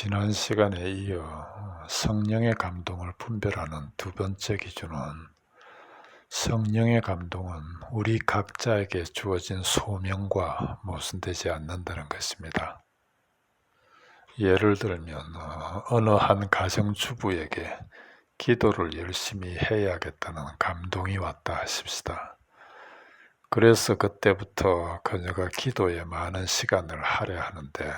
지난 시간에 이어 성령의 감동을 분별하는 두 번째 기준은 성령의 감동은 우리 각자에게 주어진 소명과 모순되지 않는다는 것입니다. 예를 들면 어느 한 가정주부에게 기도를 열심히 해야겠다는 감동이 왔다 하십시다. 그래서 그때부터 그녀가 기도에 많은 시간을 할애하는데,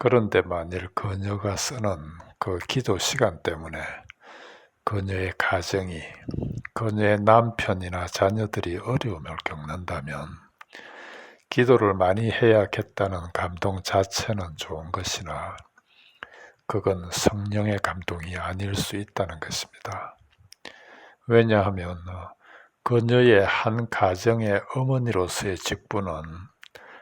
그런데 만일 그녀가 쓰는 그 기도 시간 때문에 그녀의 가정이, 그녀의 남편이나 자녀들이 어려움을 겪는다면 기도를 많이 해야겠다는 감동 자체는 좋은 것이나 그건 성령의 감동이 아닐 수 있다는 것입니다. 왜냐하면 그녀의 한 가정의 어머니로서의 직분은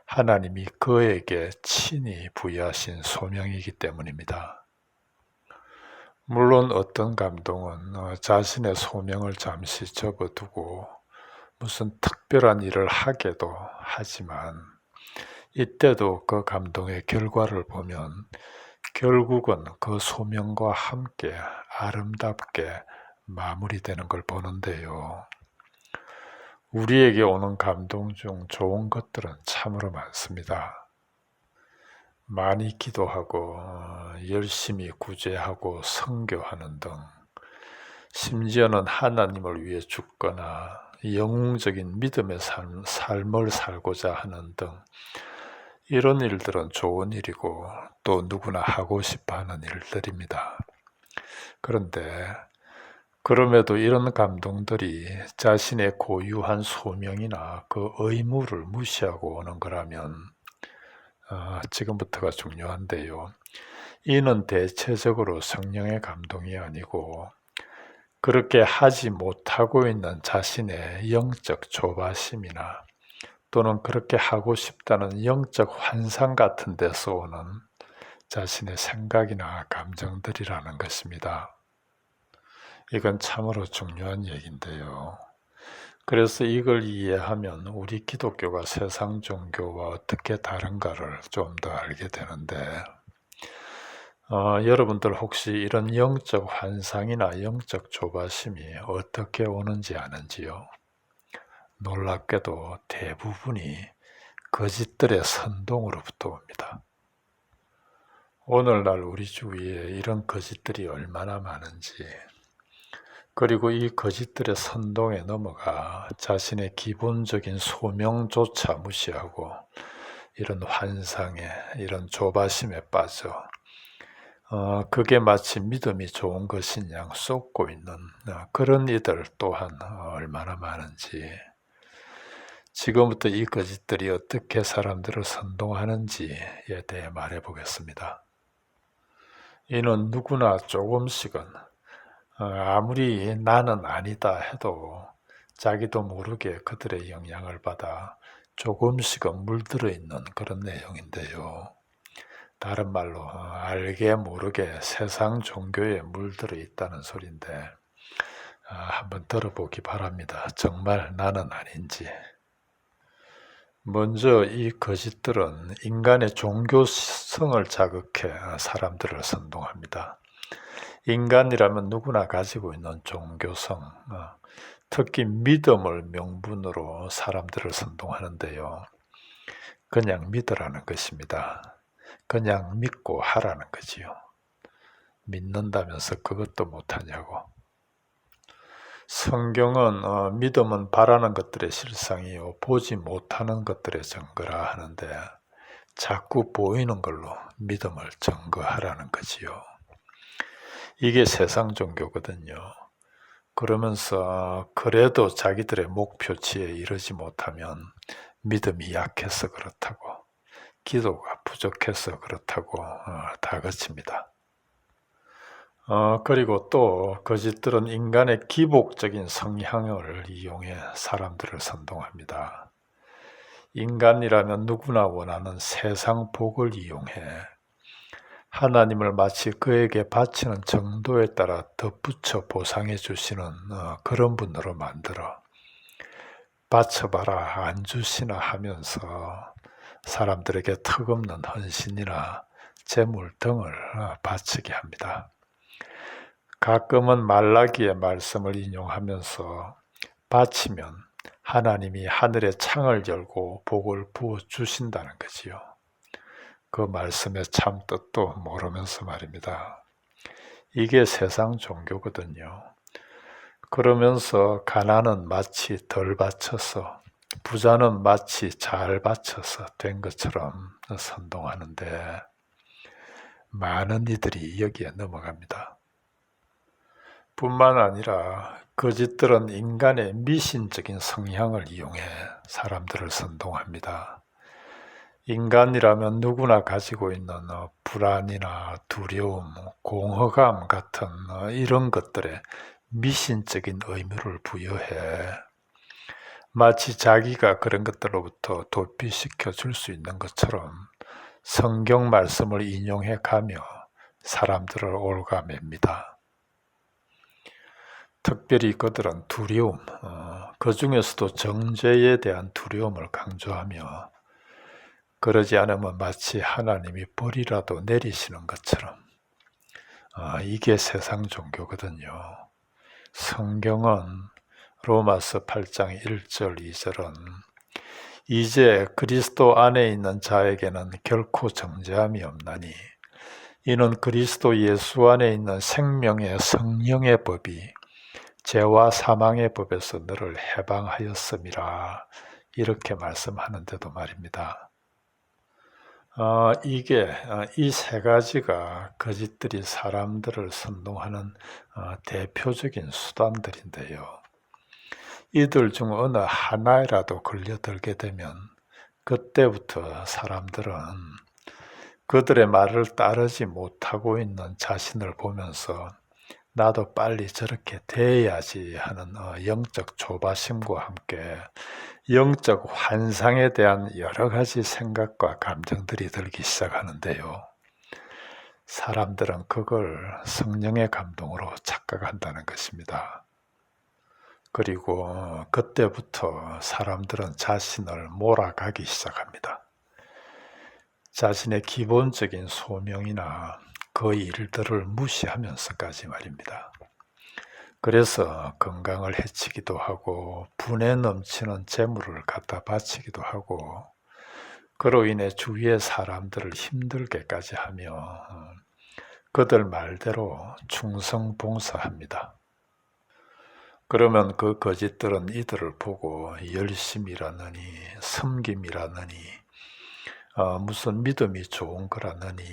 하나님이 그에게 친히 부여하신 소명이기 때문입니다. 물론 어떤 감동은 자신의 소명을 잠시 접어두고 무슨 특별한 일을 하게도 하지만, 이때도 그 감동의 결과를 보면 결국은 그 소명과 함께 아름답게 마무리되는 걸 보는데요. 우리에게 오는 감동 중 좋은 것들은 참으로 많습니다. 많이 기도하고 열심히 구제하고 선교하는 등, 심지어는 하나님을 위해 죽거나 영웅적인 믿음의 삶을 살고자 하는 등 이런 일들은 좋은 일이고 또 누구나 하고 싶어하는 일들입니다. 그런데 그럼에도 이런 감동들이 자신의 고유한 소명이나 그 의무를 무시하고 오는 거라면 지금부터가 중요한데요. 이는 대체적으로 성령의 감동이 아니고 그렇게 하지 못하고 있는 자신의 영적 조바심이나 또는 그렇게 하고 싶다는 영적 환상 같은 데서 오는 자신의 생각이나 감정들이라는 것입니다. 이건 참으로 중요한 얘기인데요. 그래서 이걸 이해하면 우리 기독교가 세상 종교와 어떻게 다른가를 좀 더 알게 되는데, 여러분들 혹시 이런 영적 환상이나 영적 조바심이 어떻게 오는지 아는지요? 놀랍게도 대부분이 거짓들의 선동으로부터 옵니다. 오늘날 우리 주위에 이런 거짓들이 얼마나 많은지, 그리고 이 거짓들의 선동에 넘어가 자신의 기본적인 소명조차 무시하고 이런 환상에, 이런 조바심에 빠져 그게 마치 믿음이 좋은 것인 양 쏟고 있는 그런 이들 또한 얼마나 많은지, 지금부터 이 거짓들이 어떻게 사람들을 선동하는지에 대해 말해 보겠습니다. 이는 누구나 조금씩은 아무리 나는 아니다 해도 자기도 모르게 그들의 영향을 받아 조금씩은 물들어 있는 그런 내용인데요. 다른 말로 알게 모르게 세상 종교에 물들어 있다는 소리인데, 한번 들어보기 바랍니다. 정말 나는 아닌지. 먼저 이 거짓들은 인간의 종교성을 자극해 사람들을 선동합니다. 인간이라면 누구나 가지고 있는 종교성, 특히 믿음을 명분으로 사람들을 선동하는데요. 그냥 믿으라는 것입니다. 그냥 믿고 하라는 거지요. 믿는다면서 그것도 못하냐고. 성경은 믿음은 바라는 것들의 실상이요 보지 못하는 것들의 증거라 하는데, 자꾸 보이는 걸로 믿음을 증거하라는 거지요. 이게 세상 종교거든요. 그러면서 그래도 자기들의 목표치에 이르지 못하면 믿음이 약해서 그렇다고, 기도가 부족해서 그렇다고 다그칩니다. 그리고 또 거짓들은 인간의 기복적인 성향을 이용해 사람들을 선동합니다. 인간이라면 누구나 원하는 세상 복을 이용해 하나님을 마치 그에게 바치는 정도에 따라 덧붙여 보상해 주시는 그런 분으로 만들어 바쳐봐라 안 주시나 하면서 사람들에게 턱없는 헌신이나 재물 등을 바치게 합니다. 가끔은 말라기의 말씀을 인용하면서 바치면 하나님이 하늘의 창을 열고 복을 부어주신다는 거지요. 그 말씀의 참 뜻도 모르면서 말입니다. 이게 세상 종교거든요. 그러면서 가난은 마치 덜 바쳐서, 부자는 마치 잘 바쳐서 된 것처럼 선동하는데 많은 이들이 여기에 넘어갑니다. 뿐만 아니라 거짓들은 인간의 미신적인 성향을 이용해 사람들을 선동합니다. 인간이라면 누구나 가지고 있는 불안이나 두려움, 공허감 같은 이런 것들에 미신적인 의미를 부여해 마치 자기가 그런 것들로부터 도피시켜 줄 수 있는 것처럼 성경 말씀을 인용해 가며 사람들을 올가맵니다. 특별히 그들은 두려움, 그 중에서도 정죄에 대한 두려움을 강조하며 그러지 않으면 마치 하나님이 벌이라도 내리시는 것처럼 이게 세상 종교거든요. 성경은 로마서 8장 1절 2절은 이제 그리스도 안에 있는 자에게는 결코 정죄함이 없나니 이는 그리스도 예수 안에 있는 생명의 성령의 법이 죄와 사망의 법에서 너를 해방하였음이라 이렇게 말씀하는데도 말입니다. 이 세 가지가 거짓들이 사람들을 선동하는 대표적인 수단들인데요. 이들 중 어느 하나라도 걸려들게 되면 그때부터 사람들은 그들의 말을 따르지 못하고 있는 자신을 보면서 나도 빨리 저렇게 돼야지 하는 영적 조바심과 함께 영적 환상에 대한 여러 가지 생각과 감정들이 들기 시작하는데요. 사람들은 그걸 성령의 감동으로 착각한다는 것입니다. 그리고 그때부터 사람들은 자신을 몰아가기 시작합니다. 자신의 기본적인 소명이나 그 일들을 무시하면서까지 말입니다. 그래서 건강을 해치기도 하고 분에 넘치는 재물을 갖다 바치기도 하고 그로 인해 주위의 사람들을 힘들게까지 하며 그들 말대로 충성봉사합니다. 그러면 그 거짓들은 이들을 보고 열심이라느니 섬김이라느니 무슨 믿음이 좋은 거라느니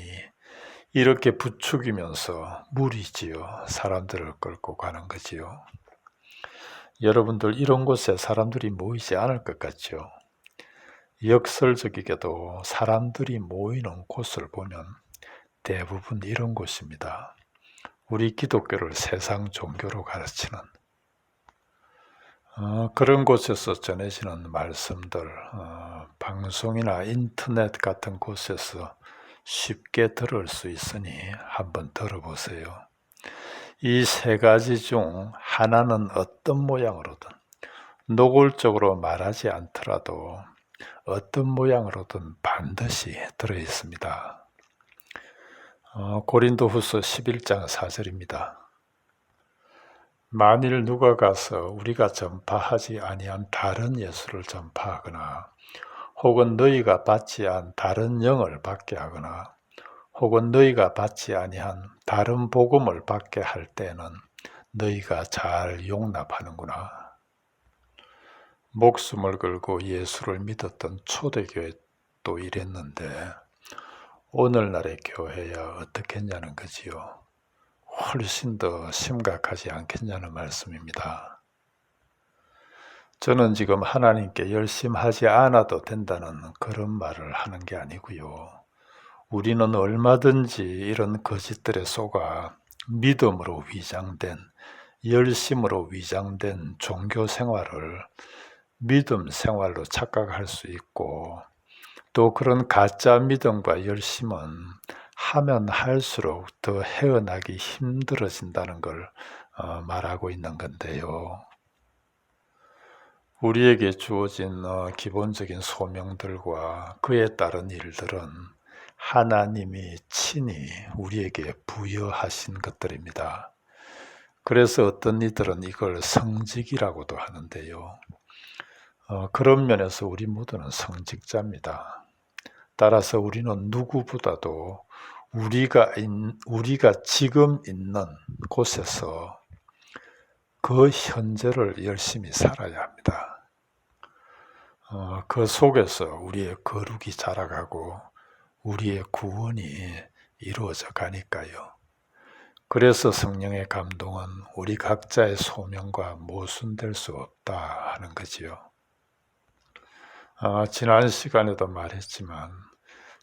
이렇게 부추기면서 무리지어 사람들을 끌고 가는 거지요. 여러분들 이런 곳에 사람들이 모이지 않을 것 같죠? 역설적이게도 사람들이 모이는 곳을 보면 대부분 이런 곳입니다. 우리 기독교를 세상 종교로 가르치는 그런 곳에서 전해지는 말씀들, 방송이나 인터넷 같은 곳에서 쉽게 들을 수 있으니 한번 들어보세요. 이 세 가지 중 하나는 어떤 모양으로든 노골적으로 말하지 않더라도 어떤 모양으로든 반드시 들어있습니다. 고린도후서 11장 4절입니다. 만일 누가 가서 우리가 전파하지 아니한 다른 예수를 전파하거나 혹은 너희가 받지 않은 다른 영을 받게 하거나 혹은 너희가 받지 아니한 다른 복음을 받게 할 때는 너희가 잘 용납하는구나. 목숨을 걸고 예수를 믿었던 초대교회도 이랬는데 오늘날의 교회야 어떻겠냐는 거지요. 훨씬 더 심각하지 않겠냐는 말씀입니다. 저는 지금 하나님께 열심하지 않아도 된다는 그런 말을 하는 게 아니고요. 우리는 얼마든지 이런 거짓들에 속아 믿음으로 위장된, 열심으로 위장된 종교 생활을 믿음 생활로 착각할 수 있고 또 그런 가짜 믿음과 열심은 하면 할수록 더 헤어나기 힘들어진다는 걸 말하고 있는 건데요. 우리에게 주어진 기본적인 소명들과 그에 따른 일들은 하나님이 신이 우리에게 부여하신 것들입니다. 그래서 어떤 이들은 이걸 성직이라고도 하는데요. 그런 면에서 우리 모두는 성직자입니다. 따라서 우리는 누구보다도 우리가 지금 있는 곳에서 그 현재를 열심히 살아야 합니다. 그 속에서 우리의 거룩이 자라가고 우리의 구원이 이루어져 가니까요. 그래서 성령의 감동은 우리 각자의 소명과 모순될 수 없다 하는 거지요. 지난 시간에도 말했지만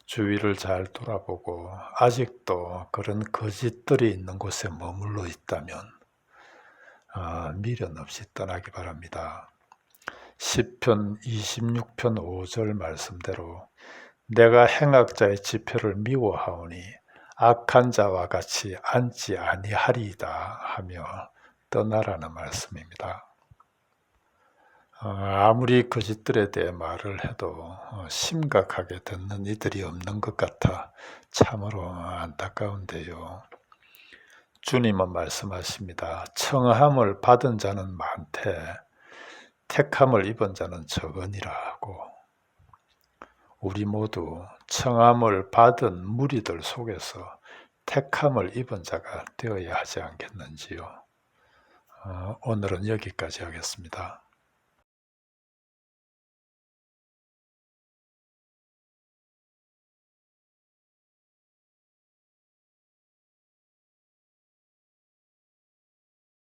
주위를 잘 돌아보고 아직도 그런 거짓들이 있는 곳에 머물러 있다면 미련 없이 떠나기 바랍니다. 시편 26편 5절 말씀대로 내가 행악자의 지표를 미워하오니 악한 자와 같이 앉지 아니하리이다 하며 떠나라는 말씀입니다. 아무리 거짓들에 대해 말을 해도 심각하게 듣는 이들이 없는 것 같아 참으로 안타까운데요. 주님은 말씀하십니다. 청함을 받은 자는 많되 택함을 입은 자는 적으니라 하고, 우리 모두 청함을 받은 무리들 속에서 택함을 입은 자가 되어야 하지 않겠는지요. 오늘은 여기까지 하겠습니다.